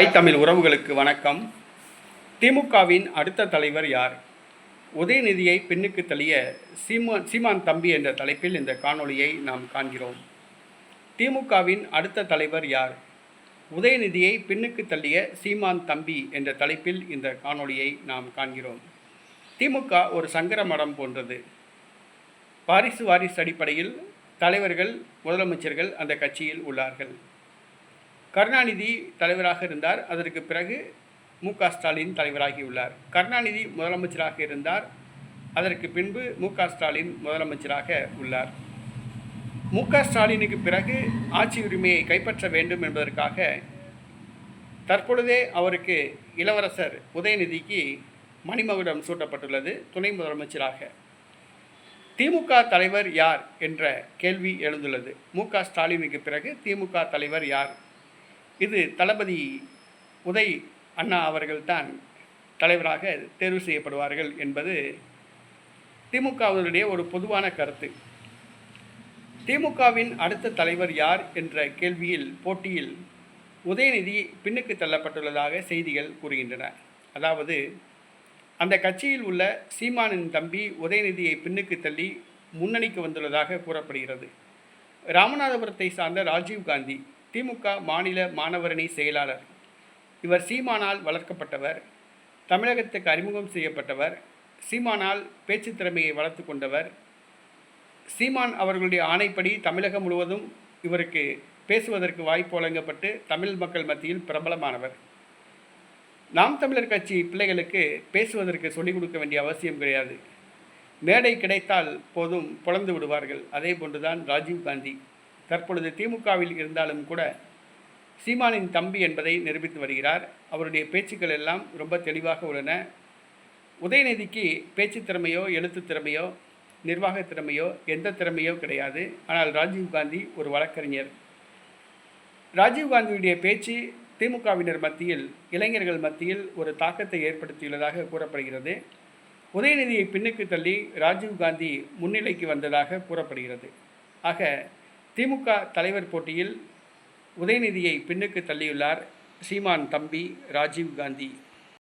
தமிழ் உறவுகளுக்கு வணக்கம். திமுகவின் அடுத்த தலைவர் யார்? உதயநிதியை பின்னுக்கு தள்ளிய சீமான் தம்பி என்ற தலைப்பில் இந்த காணொளியை நாம் காண்கிறோம். திமுகவின் அடுத்த தலைவர் யார்? உதயநிதியை பின்னுக்கு தள்ளிய சீமான் தம்பி என்ற தலைப்பில் இந்த காணொளியை நாம் காண்கிறோம். திமுக ஒரு சங்கர மடம் போன்றது. வாரிசு அடிப்படையில் தலைவர்கள், முதலமைச்சர்கள் அந்த கட்சியில் உள்ளார்கள். கருணாநிதி தலைவராக இருந்தார். அதற்கு பிறகு மு.க.ஸ்டாலின் தலைவராகியுள்ளார். கருணாநிதி முதலமைச்சராக இருந்தார். அதற்கு பின்பு மு.க.ஸ்டாலின் முதலமைச்சராக உள்ளார். மு.க.ஸ்டாலினுக்கு பிறகு ஆட்சி உரிமையை கைப்பற்ற வேண்டும் என்பதற்காக தற்பொழுதே அவருக்கு இளவரசர் உதயநிதிக்கு மணிமகுடம் சூட்டப்பட்டுள்ளது துணை முதலமைச்சராக. திமுக தலைவர் யார் என்ற கேள்வி எழுந்துள்ளது. மு.க.ஸ்டாலினுக்கு பிறகு திமுக தலைவர் யார்? இது தளபதி உதய் அண்ணா அவர்கள்தான் தலைவராக தேர்வு செய்யப்படுவார்கள் என்பது திமுகவினுடைய ஒரு பொதுவான கருத்து. திமுகவின் அடுத்த தலைவர் யார் என்ற போட்டியில் உதயநிதி பின்னுக்கு தள்ளப்பட்டுள்ளதாக செய்திகள் கூறுகின்றன. அதாவது அந்த கட்சியில் உள்ள சீமானின் தம்பி உதயநிதியை பின்னுக்கு தள்ளி முன்னணிக்கு வந்துள்ளதாக கூறப்படுகிறது. ராமநாதபுரத்தை சார்ந்த ராஜீவ்காந்தி திமுக மாநில மாணவரணி செயலாளர். இவர் சீமானால் வளர்க்கப்பட்டவர், தமிழகத்துக்கு அறிமுகம் செய்யப்பட்டவர், சீமானால் பேச்சு திறமையை வளர்த்து கொண்டவர். சீமான் அவர்களுடைய ஆணைப்படி தமிழகம் முழுவதும் இவருக்கு பேசுவதற்கு வாய்ப்பு வழங்கப்பட்டு தமிழ் மக்கள் மத்தியில் பிரபலமானவர். நாம் தமிழர் கட்சி பிள்ளைகளுக்கு பேசுவதற்கு சொல்லிக் கொடுக்க வேண்டிய அவசியம் கிடையாது. மேடை கிடைத்தால் போதும் பொழந்து விடுவார்கள். அதே போன்றுதான் ராஜீவ்காந்தி தற்பொழுது திமுகவில் இருந்தாலும் கூட சீமானின் தம்பி என்பதை நிரூபித்து வருகிறார். அவருடைய பேச்சுக்கள் எல்லாம் ரொம்ப தெளிவாக உள்ளன. உதயநிதிக்கு பேச்சு திறமையோ, எழுத்து திறமையோ, நிர்வாக திறமையோ, எந்த திறமையோ கிடையாது. ஆனால் ராஜீவ்காந்தி ஒரு வழக்கறிஞர். ராஜீவ்காந்தியுடைய பேச்சு திமுகவினர் மத்தியில், இளைஞர்கள் மத்தியில் ஒரு தாக்கத்தை ஏற்படுத்தியுள்ளதாக கூறப்படுகிறது. உதயநிதியை பின்னுக்கு தள்ளி ராஜீவ்காந்தி முன்னிலைக்கு வந்ததாக கூறப்படுகிறது. ஆக திமுக தலைவர் போட்டியில் உதயநிதியை பின்னுக்கு தள்ளியுள்ளார் சீமான் தம்பி ராஜீவ்காந்தி.